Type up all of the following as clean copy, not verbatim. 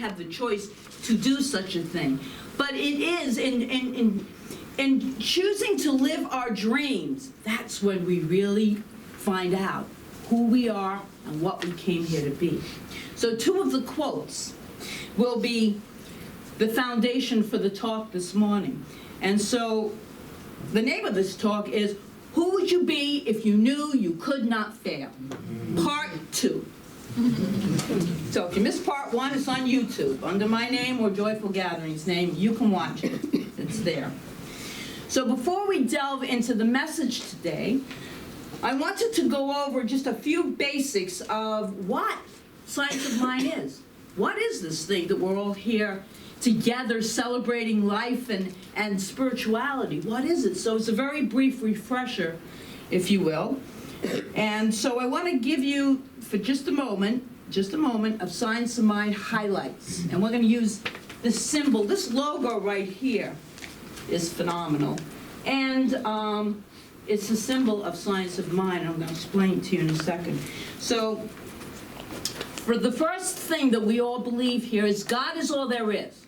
have the choice to do such a thing. But it is in choosing to live our dreams, that's when we really find out who we are and what we came here to be. So two of the quotes will be the foundation for the talk this morning. And so the name of this talk is, Who Would You Be If You Knew You Could Not Fail? Part 2. So if you missed part 1, it's on YouTube. Under my name or Joyful Gatherings name, you can watch it. It's there. So before we delve into the message today, I wanted to go over just a few basics of what Science of Mind is. What is this thing that we're all here together celebrating life and spirituality? What is it? So it's a very brief refresher, if you will. And so I want to give you, for just a moment of Science of Mind highlights. And we're going to use this symbol, this logo right here is phenomenal. And it's a symbol of Science of Mind. I'm going to explain it to you in a second. So for the first thing that we all believe here is God is all there is.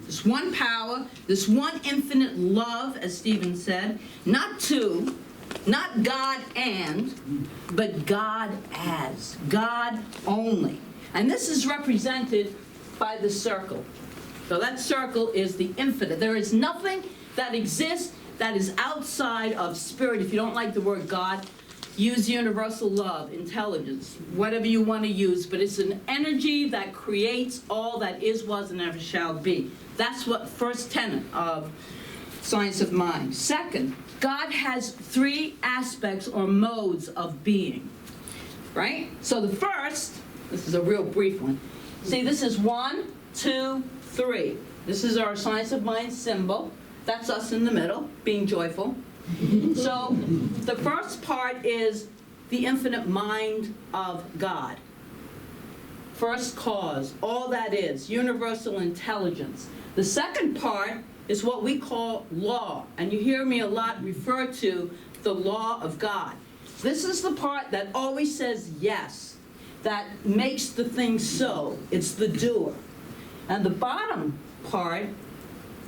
This one power, this one infinite love, as Stephen said, not two, not God and, but God as, God only. And this is represented by the circle. So that circle is the infinite. There is nothing that exists that is outside of spirit. If you don't like the word God, use universal love, intelligence, whatever you want to use, but it's an energy that creates all that is, was, and ever shall be. That's what first tenet of Science of Mind. Second, God has 3 aspects or modes of being, right? So the first, this is a real brief one. See, this is 1, 2, 3. This is our Science of Mind symbol. That's us in the middle, being joyful. So the first part is the infinite mind of God. First cause, all that is, universal intelligence. The second part is what we call law. And you hear me a lot refer to the law of God. This is the part that always says yes, that makes the thing so. It's the doer. And the bottom part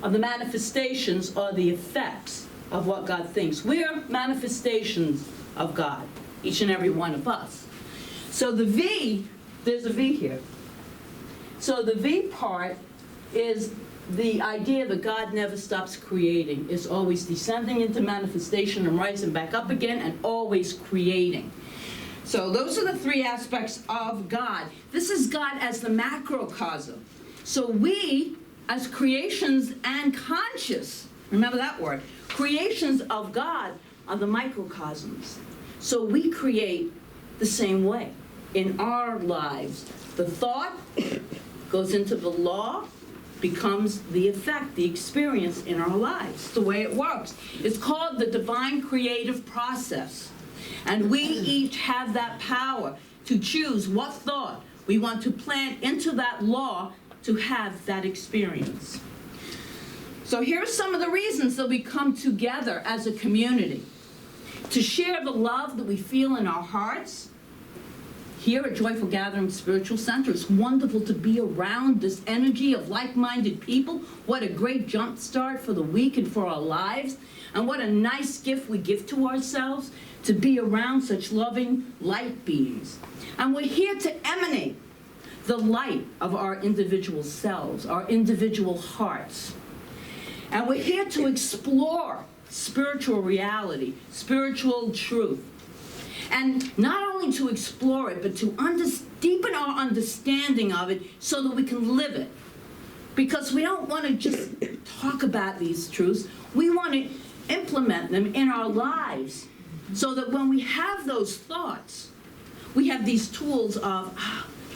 of the manifestations are the effects of what God thinks. We're manifestations of God, each and every one of us. So the V, there's a V here. So the V part is the idea that God never stops creating. It's always descending into manifestation and rising back up again and always creating. So those are the 3 aspects of God. This is God as the macrocosm. So we, as creations and conscious, remember that word, creations of God are the microcosms. So we create the same way in our lives. The thought goes into the law, becomes the effect, the experience in our lives, the way it works. It's called the divine creative process. And we each have that power to choose what thought we want to plant into that law to have that experience. So here are some of the reasons that we come together as a community. To share the love that we feel in our hearts. Here at Joyful Gathering Spiritual Center, it's wonderful to be around this energy of like-minded people. What a great jump start for the week and for our lives. And what a nice gift we give to ourselves to be around such loving light beings. And we're here to emanate the light of our individual selves, our individual hearts. And we're here to explore spiritual reality, spiritual truth. And not only to explore it, but to deepen our understanding of it so that we can live it. Because we don't want to just talk about these truths. We want to implement them in our lives so that when we have those thoughts, we have these tools of,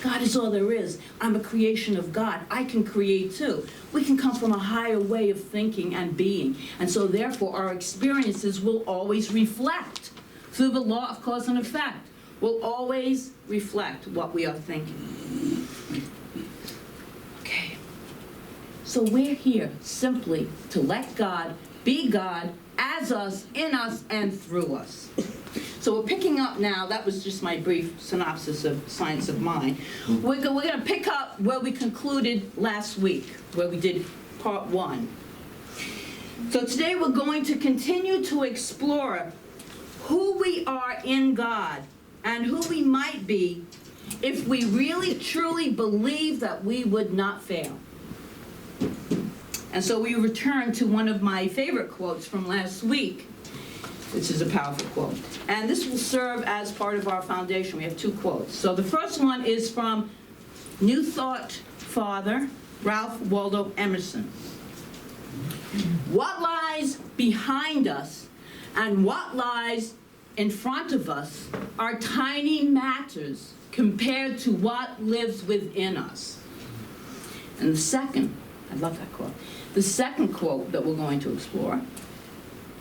God is all there is. I'm a creation of God. I can create too. We can come from a higher way of thinking and being. And so therefore our experiences will always reflect through the law of cause and effect. Will always reflect what we are thinking. Okay. So we're here simply to let God be God as us, in us, and through us. So we're picking up now, that was just my brief synopsis of Science of Mind. We're going to pick up where we concluded last week, where we did part 1. So today we're going to continue to explore who we are in God and who we might be if we really truly believe that we would not fail. And so we return to one of my favorite quotes from last week. This is a powerful quote. And this will serve as part of our foundation. We have 2 quotes. So the first one is from New Thought father, Ralph Waldo Emerson. What lies behind us and what lies in front of us are tiny matters compared to what lives within us. And the second, I love that quote. The second quote that we're going to explore: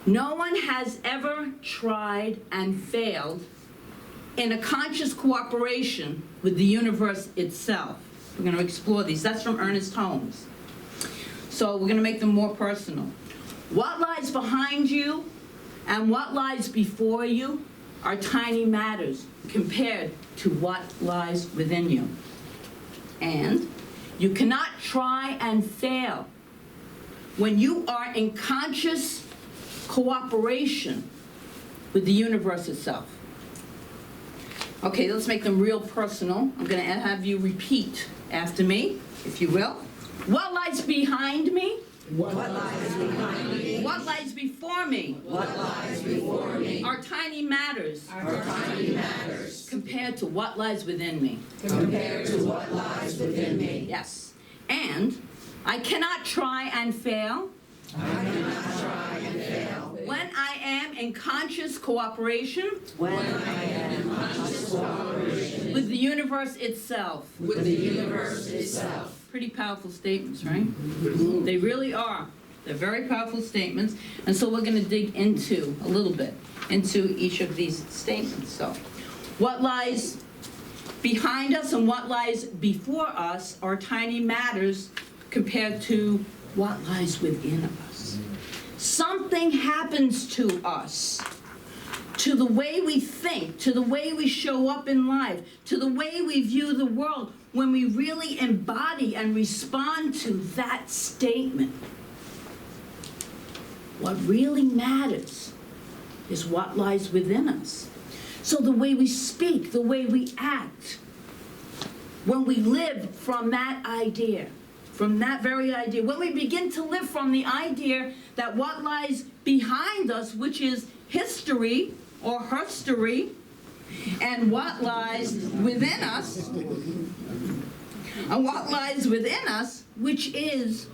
no one has ever tried and failed in a conscious cooperation with the universe itself. We're going to explore these. That's from Ernest Holmes. So we're going to make them more personal. What lies behind you and what lies before you are tiny matters compared to what lies within you. And you cannot try and fail when you are in conscious cooperation with the universe itself. Okay, let's make them real personal. I'm going to have you repeat after me, if you will. What lies behind me? What lies behind me? What lies before me? What lies before me? Are tiny matters Are tiny matters compared to what lies within me. compared to what lies within me. Yes. And I cannot try and fail I cannot try and fail when I am in conscious cooperation when I am in conscious cooperation with the universe itself. with the universe itself. Pretty powerful statements, right? They really are. They're very powerful statements. And so we're going to dig into a little bit into each of these statements. So what lies behind us and what lies before us are tiny matters compared to what lies within us. Something happens to us, to the way we think, to the way we show up in life, to the way we view the world, when we really embody and respond to that statement. What really matters is what lies within us. So the way we speak, the way we act, when we live from that idea, from that very idea, when we begin to live from the idea that what lies behind us, which is history or herstory, and what lies within us, which is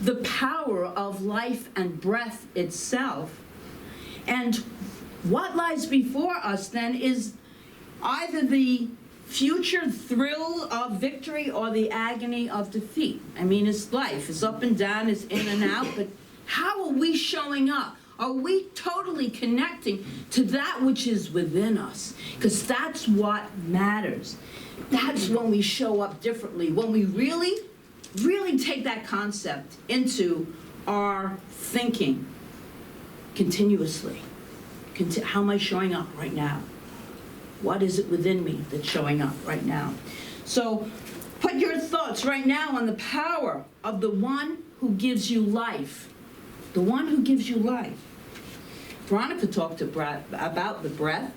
the power of life and breath itself. And what lies before us then is either the future thrill of victory or the agony of defeat. I mean, it's life. It's up and down, it's in and out, but how are we showing up? Are we totally connecting to that which is within us? Because that's what matters. That's when we show up differently, when we really, really take that concept into our thinking continuously. How am I showing up right now? What is it within me that's showing up right now? So put your thoughts right now on the power of the one who gives you life. The one who gives you life. Veronica talked about the breath,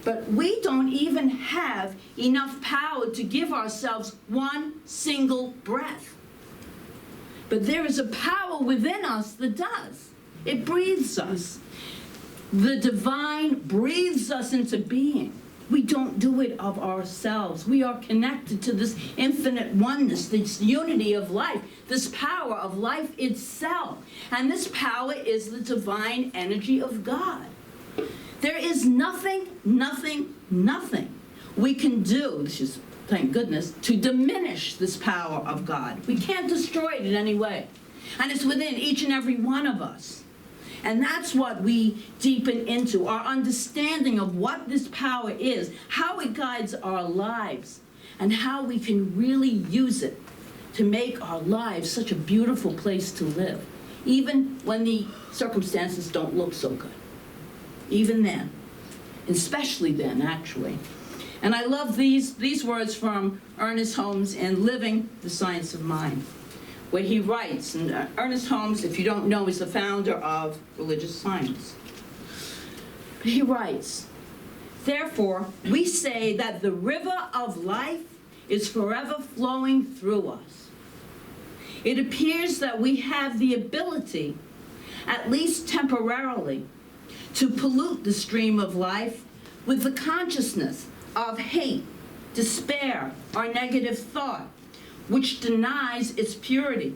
but we don't even have enough power to give ourselves one single breath. But there is a power within us that does. It breathes us. The divine breathes us into being. We don't do it of ourselves. We are connected to this infinite oneness, this unity of life, this power of life itself. And this power is the divine energy of God. There is nothing we can do, this is, thank goodness, to diminish this power of God. We can't destroy it in any way. And it's within each and every one of us. And that's what we deepen into, our understanding of what this power is, how it guides our lives, and how we can really use it to make our lives such a beautiful place to live, even when the circumstances don't look so good. Even then, especially then, actually. And I love these words from Ernest Holmes in Living the Science of Mind, where he writes, and Ernest Holmes, if you don't know, is the founder of religious science. He writes, "Therefore, we say that the river of life is forever flowing through us. It appears that we have the ability, at least temporarily, to pollute the stream of life with the consciousness of hate, despair, or negative thought, which denies its purity.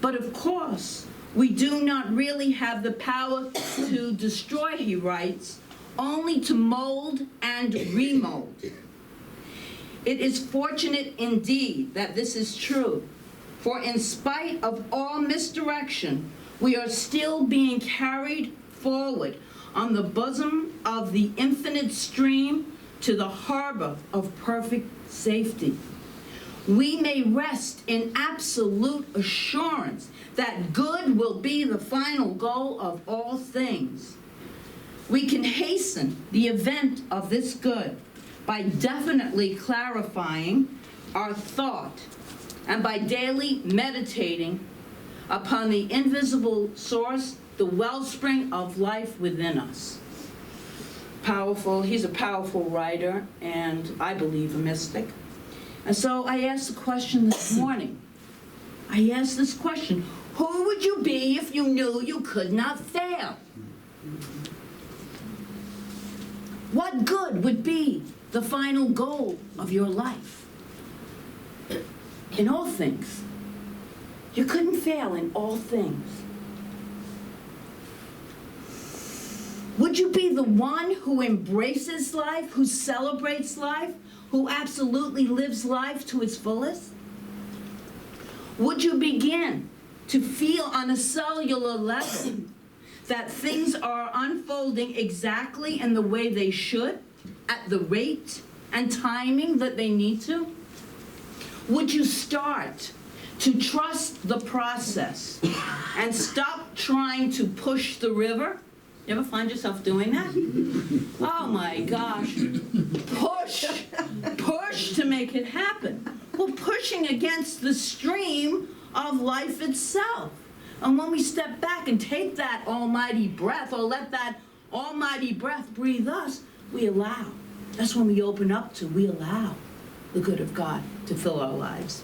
But of course, we do not really have the power to destroy," he writes, "only to mold and remold. It is fortunate indeed that this is true, for in spite of all misdirection, we are still being carried forward on the bosom of the infinite stream to the harbor of perfect safety. We may rest in absolute assurance that good will be the final goal of all things. We can hasten the event of this good by definitely clarifying our thought and by daily meditating upon the invisible source, the wellspring of life within us." Powerful. He's a powerful writer, and I believe a mystic. And so I asked the question this morning. I asked this question: who would you be if you knew you could not fail? What good would be the final goal of your life? In all things. You couldn't fail in all things. Would you be the one who embraces life, who celebrates life, who absolutely lives life to its fullest? Would you begin to feel on a cellular level that things are unfolding exactly in the way they should, at the rate and timing that they need to? Would you start to trust the process and stop trying to push the river? You ever find yourself doing that? Oh my gosh. Push to make it happen. Well, pushing against the stream of life itself. And when we step back and take that almighty breath, or let that almighty breath breathe us, we allow. That's when we open up to, we allow the good of God to fill our lives.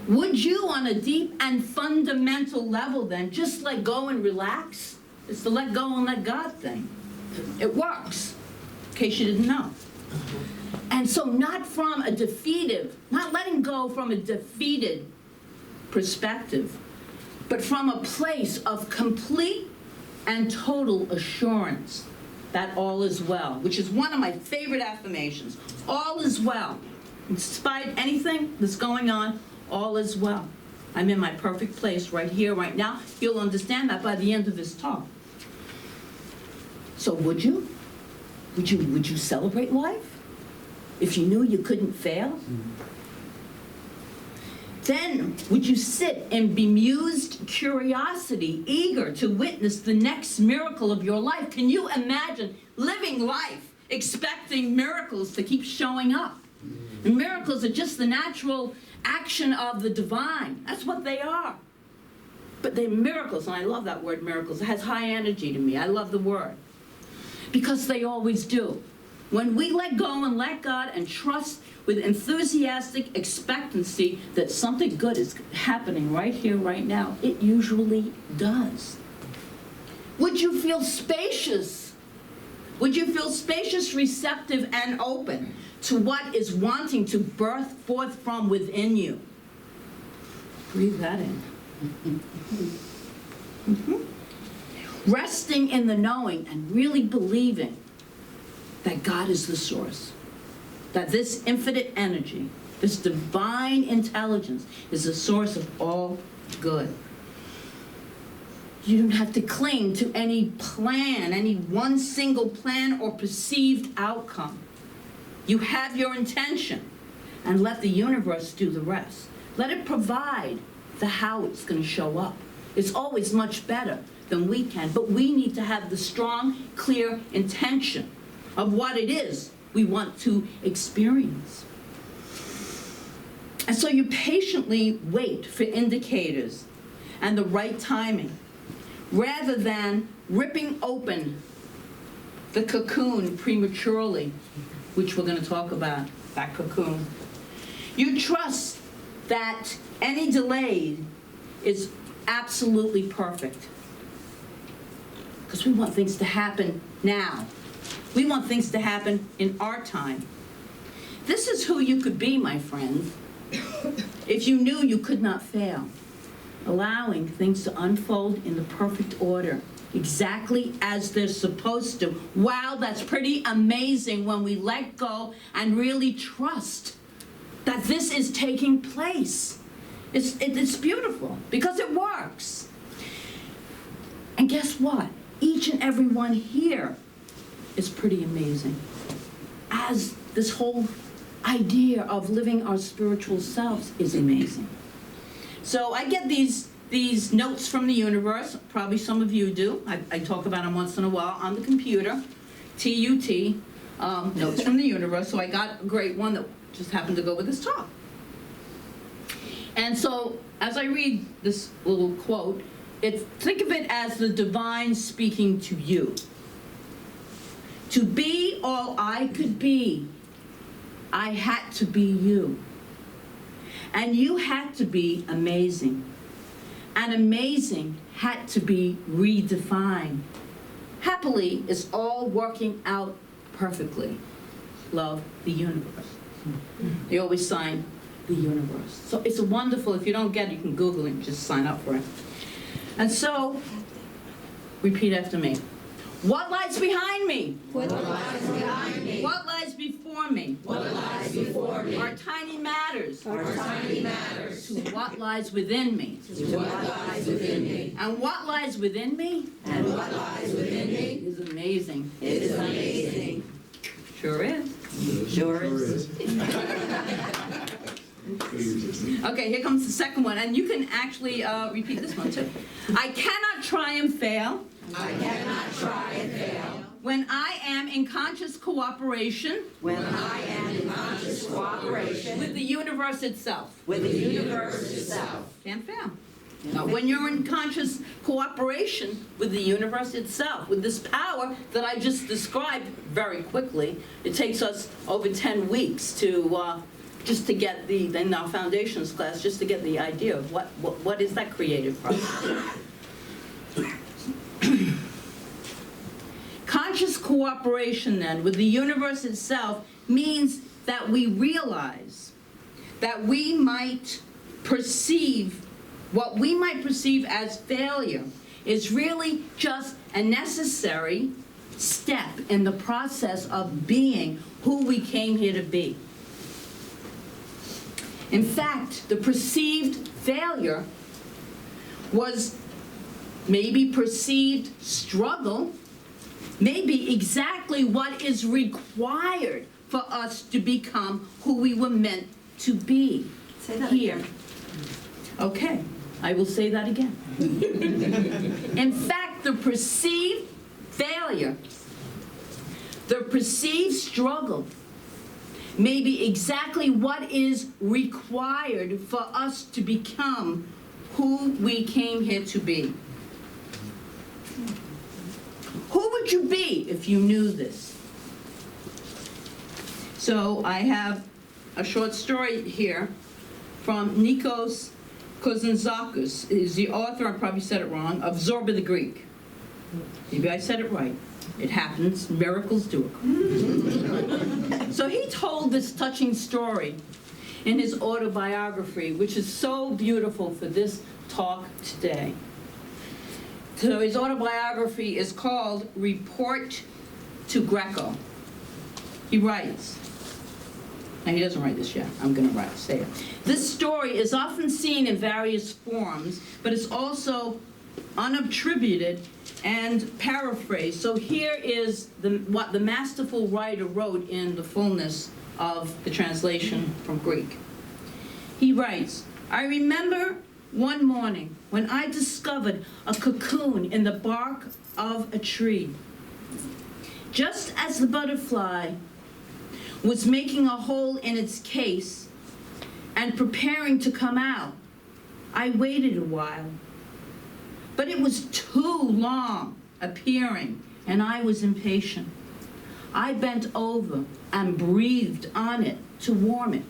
Would you, on a deep and fundamental level then, just let go and relax? It's the let go and let God thing. It works, in case you didn't know. And so not letting go from a defeated perspective, but from a place of complete and total assurance that all is well, which is one of my favorite affirmations. All is well. In spite of anything that's going on, all is well. I'm in my perfect place right here, right now. You'll understand that by the end of this talk. So would you? Would you celebrate life if you knew you couldn't fail? Then would you sit in bemused curiosity, eager to witness the next miracle of your life? Can you imagine living life expecting miracles to keep showing up? And miracles are just the natural action of the divine. That's what they are. But they're miracles, and I love that word miracles. It has high energy to me. I love the word. Because they always do. When we let go and let God and trust with enthusiastic expectancy that something good is happening right here, right now, it usually does. Would you feel spacious? Would you feel spacious, receptive, and open to what is wanting to birth forth from within you? Breathe that in. Resting in the knowing and really believing that God is the source, that this infinite energy, this divine intelligence is the source of all good. You don't have to cling to any plan, any one single plan or perceived outcome. You have your intention, and let the universe do the rest. Let it provide the how it's going to show up. It's always much better than we can, but we need to have the strong, clear intention of what it is we want to experience. And so you patiently wait for indicators and the right timing, rather than ripping open the cocoon prematurely, which we're going to talk about, that cocoon. You trust that any delay is absolutely perfect, because we want things to happen now. We want things to happen in our time. This is who you could be, my friend, if you knew you could not fail, allowing things to unfold in the perfect order, exactly as they're supposed to. Wow, that's pretty amazing when we let go and really trust that this is taking place. It's beautiful because it works. And guess what? Each and every one here is pretty amazing. As this whole idea of living our spiritual selves is amazing. So I get these notes from the universe. Probably some of you do. I talk about them once in a while on the computer. TUT, notes from the universe. So I got a great one that just happened to go with this talk. And so as I read this little quote, think of it as the divine speaking to you. To be all I could be, I had to be you. And you had to be amazing. And amazing had to be redefined. Happily, it's all working out perfectly. Love, the universe. They always sign the universe. So it's a wonderful, if you don't get it, you can Google it and just sign up for it. And so, repeat after me. What lies behind me? What lies behind me? What lies before me? What lies before me? Are tiny matters. Are tiny matters. To what lies within me? To what lies within me? And what lies within me? And what lies within me? Is amazing. It is amazing. Sure is. Sure is. Okay, here comes the second one, and you can actually repeat this one too. I cannot try and fail. I cannot try and fail. When I am in conscious cooperation. When I am in conscious cooperation. With the universe itself. With the universe itself. Can't fail. Now, when you're in conscious cooperation with the universe itself, with this power that I just described very quickly, it takes us over 10 weeks to just to get in our foundations class, just to get the idea of what is that creative process. Conscious cooperation, then, with the universe itself means that we realize that we might perceive, what we might perceive as failure is really just a necessary step in the process of being who we came here to be. In fact, the perceived failure was maybe perceived struggle, maybe exactly what is required for us to become who we were meant to be. Say that here. again. Okay, I will say that again. In fact, the perceived failure, the perceived struggle, may be exactly what is required for us to become who we came here to be. Who would you be if you knew this? So I have a short story here from Nikos Kazantzakis. He's the author, I probably said it wrong, of Zorba the Greek. Maybe I said it right. It happens. Miracles do occur. So he told this touching story in his autobiography, which is so beautiful for this talk today. So his autobiography is called Report to Greco. He writes, now he doesn't write this yet, I'm going to say it. This story is often seen in various forms, but it's also unattributed and paraphrased. So here is what the masterful writer wrote in the fullness of the translation from Greek. He writes, I remember one morning when I discovered a cocoon in the bark of a tree. Just as the butterfly was making a hole in its case and preparing to come out, I waited a while. But it was too long appearing, and I was impatient. I bent over and breathed on it to warm it.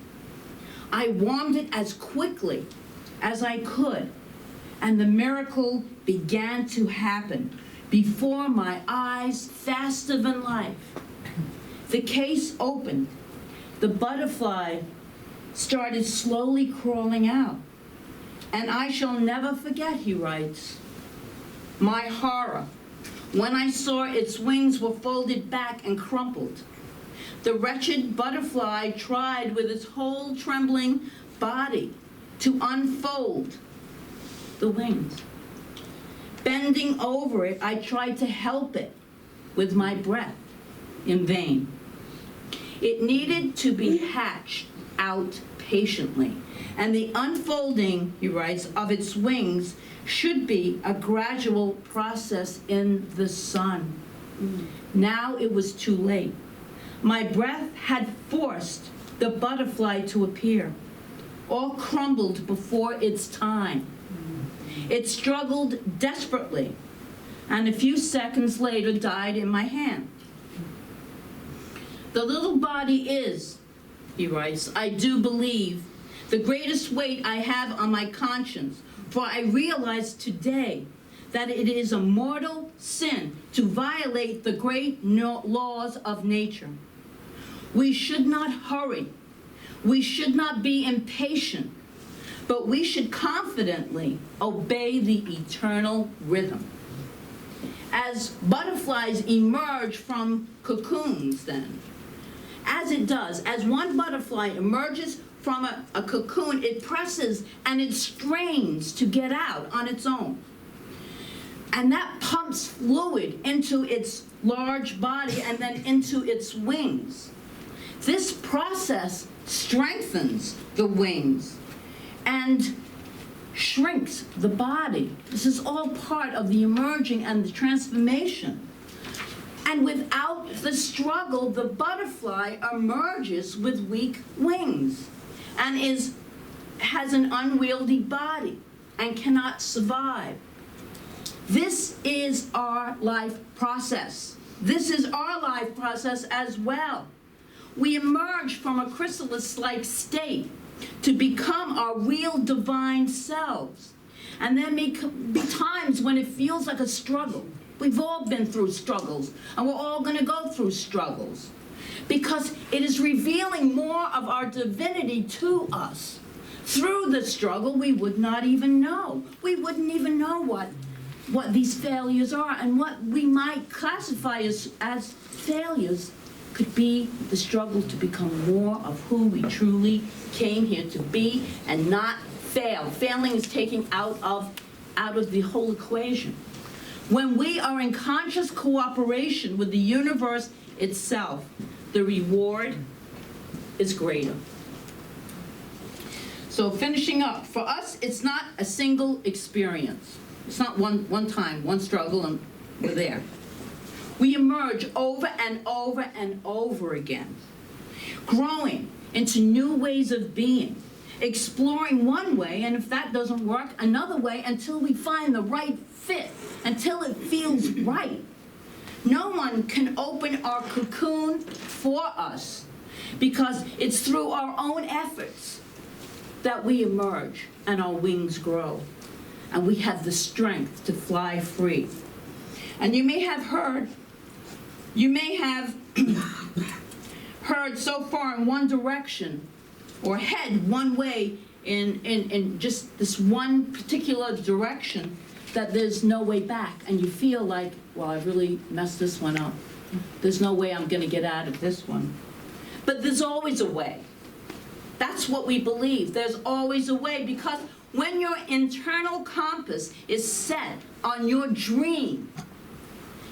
I warmed it as quickly as I could, and the miracle began to happen before my eyes, faster than life. The case opened. The butterfly started slowly crawling out. And I shall never forget, he writes, my horror when I saw its wings were folded back and crumpled. The wretched butterfly tried with its whole trembling body to unfold the wings. Bending over it, I tried to help it with my breath, in vain. It needed to be hatched out patiently, and the unfolding, he writes, of its wings should be a gradual process in the sun. Now it was too late. My breath had forced the butterfly to appear, all crumbled before its time. It struggled desperately, and a few seconds later died in my hand. The little body is, he writes, I do believe, the greatest weight I have on my conscience, for I realize today that it is a mortal sin to violate the great laws of nature. We should not hurry. We should not be impatient, but we should confidently obey the eternal rhythm. As butterflies emerge from cocoons, then, as it does, as one butterfly emerges from a cocoon, it presses and it strains to get out on its own. And that pumps fluid into its large body and then into its wings. This process strengthens the wings and shrinks the body. This is all part of the emerging and the transformation. And without the struggle, the butterfly emerges with weak wings and has an unwieldy body and cannot survive. This is our life process. This is our life process as well. We emerge from a chrysalis-like state to become our real divine selves. And there may be times when it feels like a struggle. We've all been through struggles, and we're all going to go through struggles, because it is revealing more of our divinity to us. Through the struggle, we would not even know. We wouldn't even know what these failures are, and what we might classify as failures could be the struggle to become more of who we truly came here to be and not fail. Failing is taking out of the whole equation. When we are in conscious cooperation with the universe itself, the reward is greater. So finishing up, for us, it's not a single experience. It's not one time, one struggle, and we're there. We emerge over and over and over again, growing into new ways of being, exploring one way, and if that doesn't work, another way, until we find the right fit, until it feels right. No one can open our cocoon for us, because it's through our own efforts that we emerge and our wings grow, and we have the strength to fly free. And you may have heard heard so far in one direction, or head one way in just this one particular direction, that there's no way back, and you feel like, well, I really messed this one up. There's no way I'm going to get out of this one. But there's always a way. That's what we believe. There's always a way, because when your internal compass is set on your dream,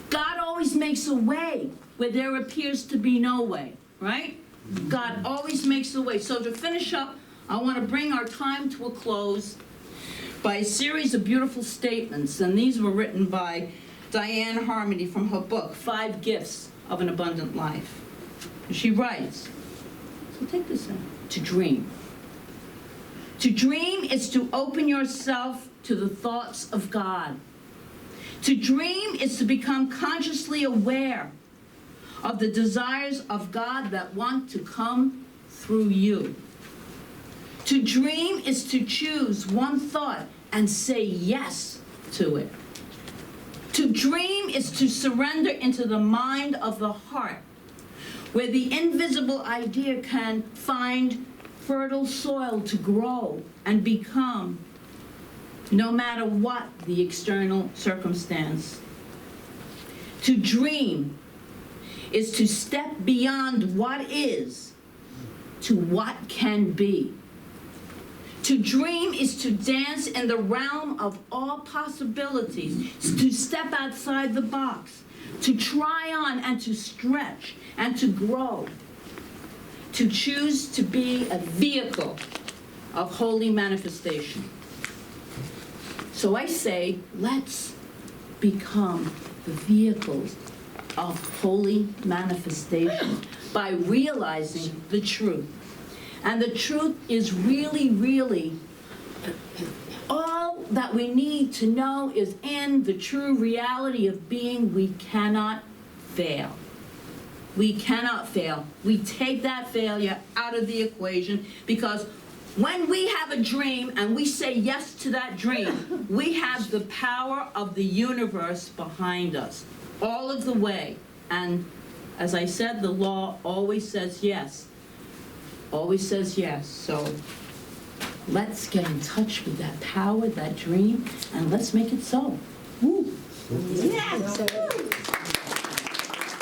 God always makes a way where there appears to be no way, right? God always makes a way. So to finish up, I want to bring our time to a close by a series of beautiful statements, and these were written by Diane Harmony from her book, 5 Gifts of an Abundant Life. She writes, so take this in, to dream. To dream is to open yourself to the thoughts of God. To dream is to become consciously aware of the desires of God that want to come through you. To dream is to choose one thought and say yes to it. To dream is to surrender into the mind of the heart, where the invisible idea can find fertile soil to grow and become, no matter what the external circumstance. To dream is to step beyond what is to what can be. To dream is to dance in the realm of all possibilities, to step outside the box, to try on and to stretch and to grow, to choose to be a vehicle of holy manifestation. So I say, let's become the vehicles of holy manifestation by realizing the truth. And the truth is really, really all that we need to know is in the true reality of being. We cannot fail. We cannot fail. We take that failure out of the equation, because when we have a dream and we say yes to that dream, we have the power of the universe behind us all of the way. And as I said, the law always says yes. Always says yes. So let's get in touch with that power, that dream, and let's make it so. Woo. Yes.